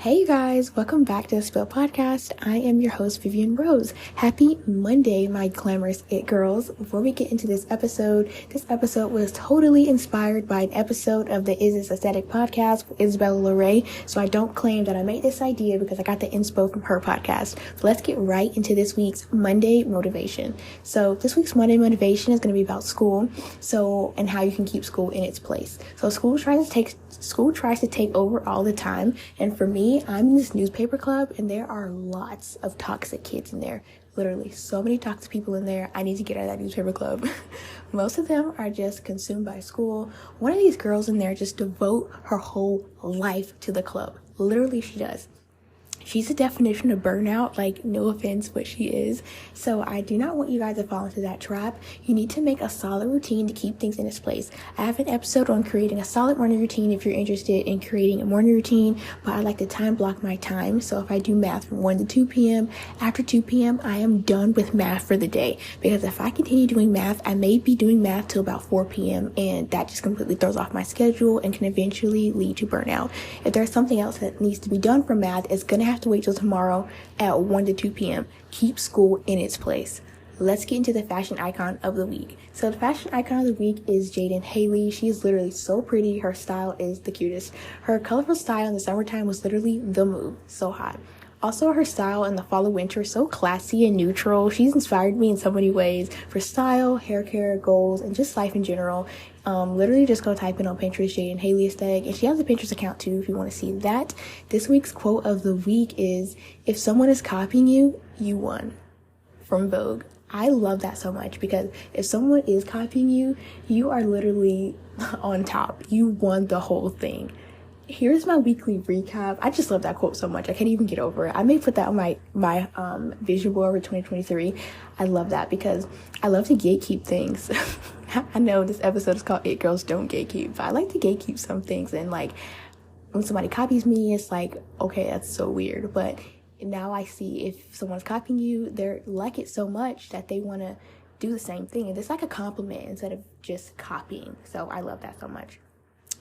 Hey you guys, welcome back to the Spill Podcast. I am your host, Vivian Rose. Happy Monday, my Glamorous It Girls. Before we get into this episode was totally inspired by an episode of the Is This Aesthetic podcast with Isabella Lorray, so I don't claim that I made this idea because I got the inspo from her podcast. So let's get right into this week's Monday motivation. So this week's Monday motivation is going to be about school, and how you can keep school in its place. So school tries to take over all the time, and for me, I'm in this newspaper club and there are lots of toxic kids in there. Literally so many toxic people in there. I need to get out of that newspaper club. Most of them are just consumed by school. One of these girls in there just devote her whole life to the club. Literally she does. She's the definition of burnout, like no offense, but she is. So I do not want you guys to fall into that trap. You need to make a solid routine to keep things in its place. I have an episode on creating a solid morning routine if you're interested in creating a morning routine, but I like to time block my time. So if I do math from 1 to 2 p.m., after 2 p.m., I am done with math for the day. Because if I continue doing math, I may be doing math till about 4 p.m. and that just completely throws off my schedule and can eventually lead to burnout. If there's something else that needs to be done for math, it's going to have to wait till tomorrow at 1 to 2 p.m. Keep school in its place. Let's get into the fashion icon of the week. So the fashion icon of the week is Jaden Haley. She is literally so pretty. Her style is the cutest. Her colorful style in the summertime was literally the move. So hot. Also, her style in the fall and winter is so classy and neutral. She's inspired me in so many ways for style, hair care, goals, and just life in general. Literally just go type in on Pinterest, Jaden Haley aesthetic, and she has a Pinterest account too if you want to see that. This week's quote of the week is, "If someone is copying you, you won," from Vogue. I love that so much because if someone is copying you, you are literally on top. You won the whole thing. Here's my weekly recap. I just love that quote so much. I can't even get over it. I may put that on my vision board for 2023. I love that because I love to gatekeep things. I know this episode is called It Girls Don't Gatekeep, but I like to gatekeep some things. And like when somebody copies me, it's like, okay, that's so weird. But now I see if someone's copying you, they're like it so much that they want to do the same thing. And it's like a compliment instead of just copying. So I love that so much.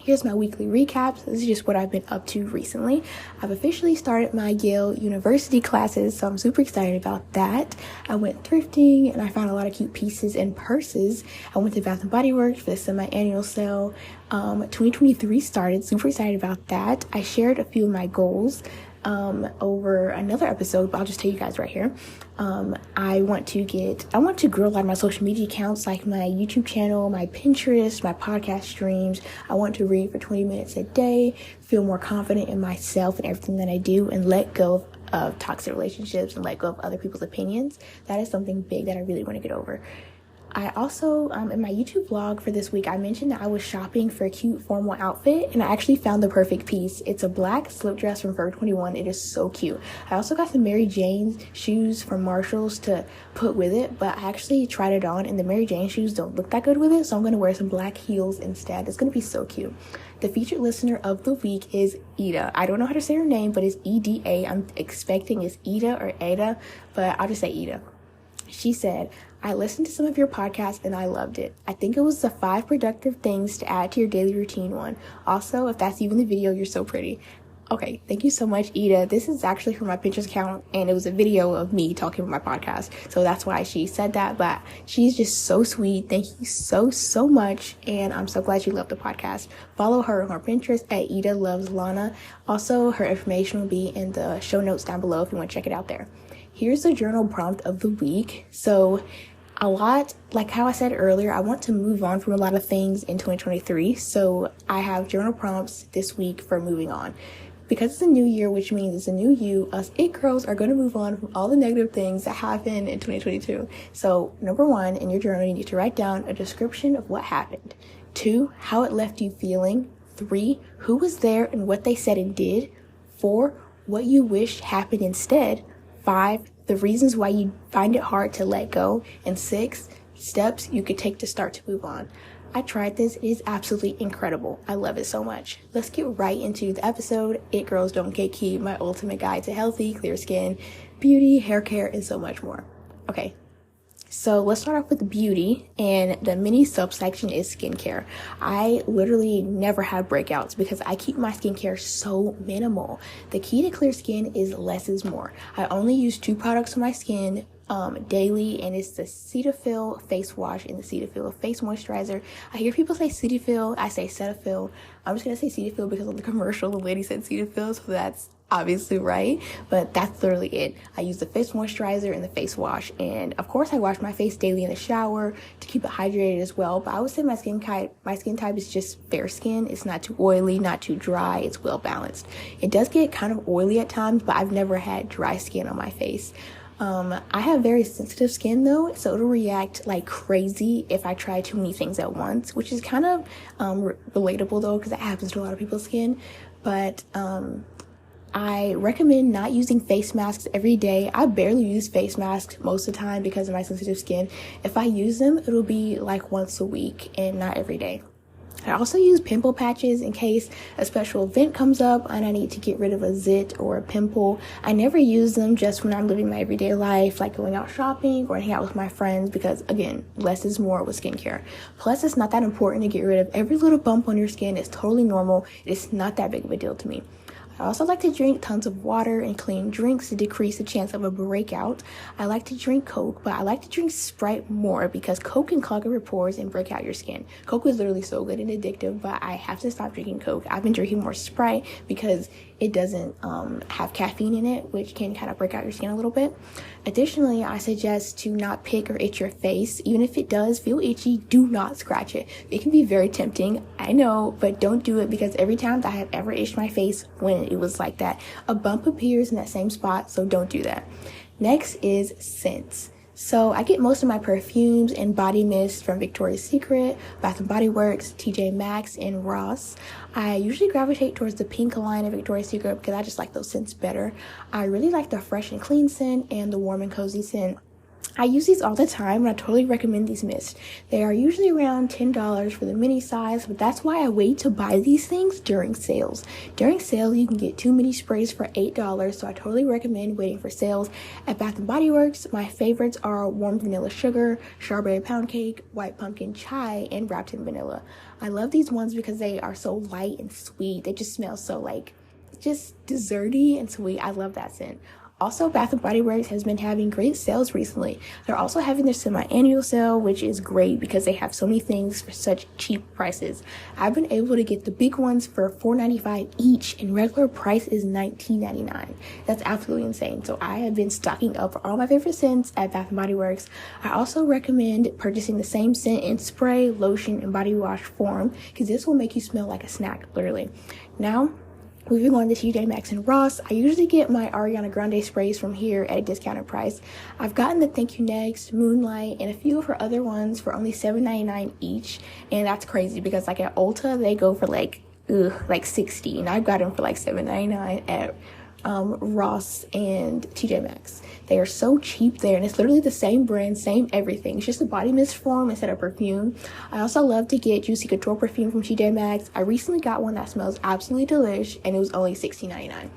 Here's my weekly recaps. This is just what I've been up to recently. I've officially started my Yale University classes, so I'm super excited about that. I went thrifting and I found a lot of cute pieces and purses. I went to Bath & Body Works for the semi-annual sale. 2023 started, super excited about that. I shared a few of my goals over another episode, but I'll just tell you guys right here. I want to grow a lot of my social media accounts, like my YouTube channel, my Pinterest, my podcast streams. I want to read for 20 minutes a day, feel more confident in myself and everything that I do, and let go of toxic relationships and let go of other people's opinions. That is something big that I really want to get over. I also, in my YouTube vlog for this week, I mentioned that I was shopping for a cute formal outfit, and I actually found the perfect piece. It's a black slip dress from Forever 21. It is so cute. I also got some Mary Jane shoes from Marshalls to put with it, but I actually tried it on, and the Mary Jane shoes don't look that good with it, so I'm going to wear some black heels instead. It's going to be so cute. The featured listener of the week is Ida. I don't know how to say her name, but it's E-D-A. I'm expecting it's Ida or Ada, but I'll just say Ida. She said, "I listened to some of your podcasts and I loved it. I think it was the 5 productive things to add to your daily routine one. Also, if that's even the video, you're so pretty." Okay, thank you so much, Ida. This is actually from my Pinterest account, and it was a video of me talking about my podcast. So that's why she said that, but she's just so sweet. Thank you so much, and I'm so glad you loved the podcast. Follow her on her Pinterest at Ida Loves Lana. Also, her information will be in the show notes down below if you want to check it out there. Here's the journal prompt of the week. So a lot, like how I said earlier, I want to move on from a lot of things in 2023. So I have journal prompts this week for moving on. Because it's a new year, which means it's a new you, us it girls are going to move on from all the negative things that happened in 2022. So number 1, in your journal, you need to write down a description of what happened. 2, how it left you feeling. 3, who was there and what they said and did. 4, what you wish happened instead. 5, the reasons why you find it hard to let go. And 6, steps you could take to start to move on. I tried this. It is absolutely incredible. I love it so much. Let's get right into the episode. It Girls Don't Gatekeep, my ultimate guide to healthy, clear skin, beauty, hair care, and so much more. Okay, So let's start off with beauty, and the mini subsection is skincare. I literally never have breakouts because I keep my skincare so minimal. The key to clear skin is less is more. I only use 2 products on my skin daily, and it's the Cetaphil face wash and the Cetaphil face moisturizer. I hear people say Cetaphil, I say Cetaphil. I'm just gonna say Cetaphil because on the commercial the lady said Cetaphil, so that's obviously right, but that's literally it. I use the face moisturizer and the face wash, and of course I wash my face daily in the shower to keep it hydrated as well. But I would say my skin type is just fair skin. It's not too oily, not too dry. It's well balanced. It does get kind of oily at times, but I've never had dry skin on my face. I have very sensitive skin though, so it'll react like crazy if I try too many things at once, which is kind of relatable though, because that happens to a lot of people's skin. But I recommend not using face masks every day. I barely use face masks most of the time because of my sensitive skin. If I use them, it'll be like once a week and not every day. I also use pimple patches in case a special event comes up and I need to get rid of a zit or a pimple. I never use them just when I'm living my everyday life, like going out shopping or hanging out with my friends, because again, less is more with skincare. Plus, it's not that important to get rid of every little bump on your skin. It's totally normal. It's not that big of a deal to me. I also like to drink tons of water and clean drinks to decrease the chance of a breakout. I like to drink Coke, but I like to drink Sprite more because Coke can clog up your pores and break out your skin. Coke is literally so good and addictive, but I have to stop drinking Coke. I've been drinking more Sprite because it doesn't have caffeine in it, which can kind of break out your skin a little bit. Additionally, I suggest to not pick or itch your face. Even if it does feel itchy, do not scratch it. It can be very tempting, I know, but don't do it, because every time that I have ever itched my face when it was like that, a bump appears in that same spot, so don't do that. Next is scents. So I get most of my perfumes and body mist from Victoria's Secret, Bath & Body Works, TJ Maxx, and Ross. I usually gravitate towards the pink line of Victoria's Secret because I just like those scents better. I really like the fresh and clean scent and the warm and cozy scent. I use these all the time, and I totally recommend these mists. They are usually around $10 for the mini size, but that's why I wait to buy these things during sales. During sale, you can get 2 mini sprays for $8, so I totally recommend waiting for sales. At Bath & Body Works, my favorites are warm vanilla sugar, strawberry pound cake, white pumpkin chai, and wrapped in vanilla. I love these ones because they are so light and sweet. They just smell so just desserty and sweet. I love that scent. Also, Bath & Body Works has been having great sales recently. They're also having their semi-annual sale, which is great because they have so many things for such cheap prices. I've been able to get the big ones for $4.95 each, and regular price is $19.99. That's absolutely insane. So I have been stocking up for all my favorite scents at Bath & Body Works. I also recommend purchasing the same scent in spray, lotion, and body wash form, because this will make you smell like a snack, literally. Now, moving on to TJ Maxx and Ross, I usually get my Ariana Grande sprays from here at a discounted price. I've gotten the Thank You Next, Moonlight, and a few of her other ones for only $7.99 each, and that's crazy because like at Ulta, they go for like $60, and I've got them for like $7.99 at Ross and TJ Maxx. They are so cheap there, and it's literally the same brand, same everything. It's just a body mist form instead of perfume. I also love to get Juicy Couture perfume from TJ Maxx. I recently got one that smells absolutely delish, and it was only $16.99.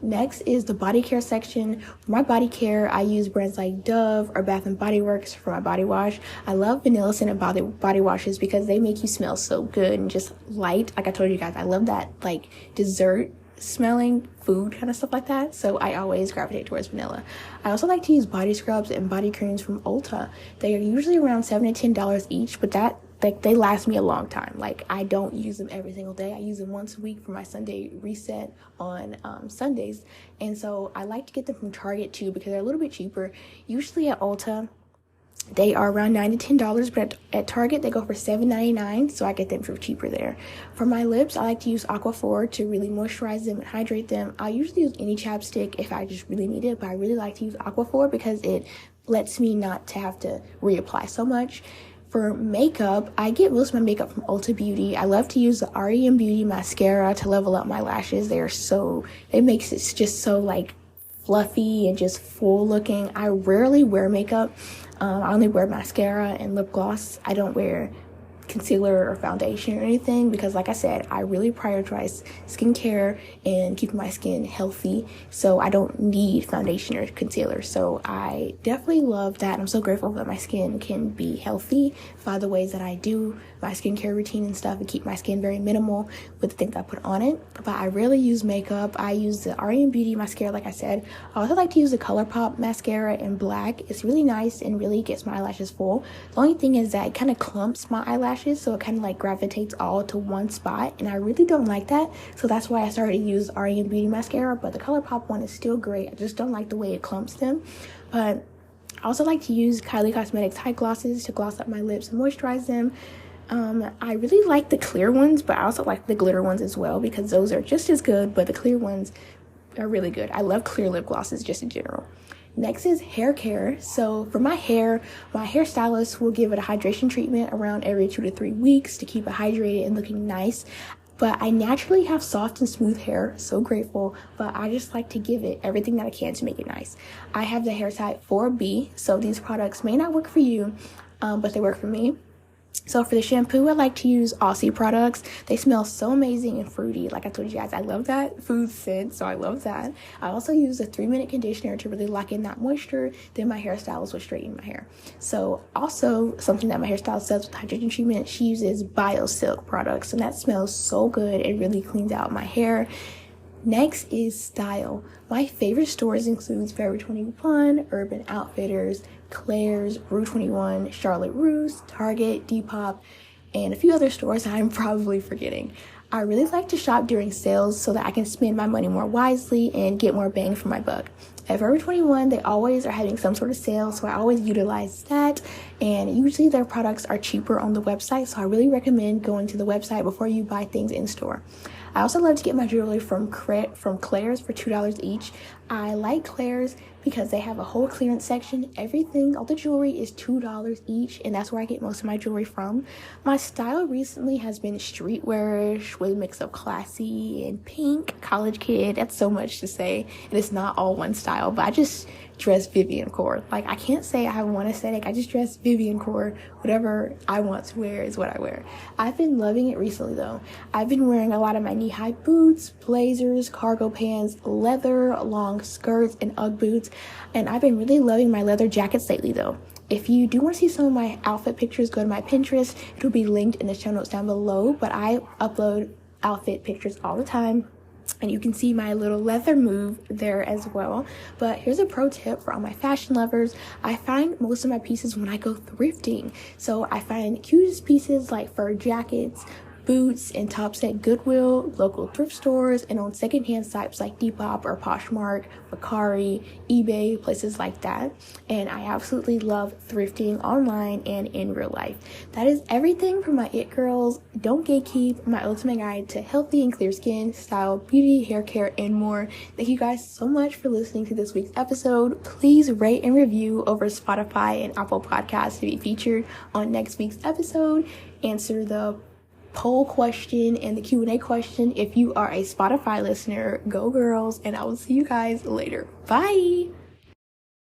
Next is the body care section. For my body care, I use brands like Dove or Bath & Body Works for my body wash. I love vanilla scented body washes because they make you smell so good and just light. Like I told you guys, I love that like dessert smelling food kind of stuff like that, so I always gravitate towards vanilla. I also like to use body scrubs and body creams from Ulta. They are usually around $7 to $10 each, but they last me a long time. Like, I don't use them every single day. I use them once a week for my Sunday reset on Sundays, and so I like to get them from Target too because they're a little bit cheaper. Usually at Ulta they are around $9 to $10, but at Target they go for $7.99, so I get them for cheaper there. For my lips, I like to use Aquaphor to really moisturize them and hydrate them. I usually use any chapstick if I just really need it, but I really like to use Aquaphor because it lets me not to have to reapply so much. For makeup, I get most of my makeup from Ulta Beauty. I love to use the REM Beauty mascara to level up my lashes. It makes it just so like fluffy and just full looking. I rarely wear makeup. I only wear mascara and lip gloss. I don't wear concealer or foundation or anything, because like I said, I really prioritize skincare and keeping my skin healthy, so I don't need foundation or concealer. So I definitely love that. I'm so grateful that my skin can be healthy by the ways that I do my skincare routine and stuff, and keep my skin very minimal with the things I put on it. But I rarely use makeup. I use the Arian Beauty mascara, like I said. I also like to use the ColourPop mascara in black. It's really nice and really gets my eyelashes full. The only thing is that it kind of clumps my eyelashes, so it kind of like gravitates all to one spot, and I really don't like that. So that's why I started to use Arian Beauty mascara, but the ColourPop one is still great. I just don't like the way it clumps them. But I also like to use Kylie Cosmetics high glosses to gloss up my lips and moisturize them. I really like the clear ones, but I also like the glitter ones as well, because those are just as good, but the clear ones are really good. I love clear lip glosses just in general. Next is hair care. So for my hairstylist will give it a hydration treatment around every 2 to 3 weeks to keep it hydrated and looking nice. But I naturally have soft and smooth hair, so grateful, but I just like to give it everything that I can to make it nice. I have the hair type 4B, so these products may not work for you, but they work for me. So for the shampoo, I like to use Aussie products. They smell so amazing and fruity. Like I told you guys, I love that food scent, so I love that. I also use a 3-minute conditioner to really lock in that moisture. Then my hairstylist will straighten my hair. So also something that my hairstylist does with hydration treatment, she uses BioSilk products, and that smells so good. It really cleans out my hair. Next is style. My favorite stores includes Forever 21, Urban Outfitters, Claire's, Rue 21, Charlotte Russe, Target, Depop, and a few other stores I'm probably forgetting. I really like to shop during sales so that I can spend my money more wisely and get more bang for my buck. At Forever 21, they always are having some sort of sale, so I always utilize that, and usually their products are cheaper on the website, so I really recommend going to the website before you buy things in store. I also love to get my jewelry from Claire's for $2 each. I like Claire's because they have a whole clearance section. Everything, all the jewelry is $2 each, and that's where I get most of my jewelry from. My style recently has been streetwear-ish with a mix of classy and pink, college kid. That's so much to say, and it's not all one style, but I just dress Vivian core. Like, I can't say I have one aesthetic. I just dress Vivian core. Whatever I want to wear is what I wear. I've been loving it recently, though. I've been wearing a lot of my knee-high boots, blazers, cargo pants, leather, long skirts, and Ugg boots. And I've been really loving my leather jackets lately, though. If you do want to see some of my outfit pictures, go to my Pinterest. It'll be linked in the show notes down below, but I upload outfit pictures all the time, and you can see my little leather move there as well. But here's a pro tip for all my fashion lovers. I find most of my pieces when I go thrifting. So I find cutest pieces like fur jackets, boots, and tops at Goodwill, local thrift stores, and on secondhand sites like Depop or Poshmark, Mercari, eBay, places like that. And I absolutely love thrifting online and in real life. That is everything from my It Girls, Don't Gatekeep, my ultimate guide to healthy and clear skin, style, beauty, hair care, and more. Thank you guys so much for listening to this week's episode. Please rate and review over Spotify and Apple Podcasts to be featured on next week's episode. Answer the poll question and the Q&A question if you are a Spotify listener. Go girls, and I will see you guys later. Bye.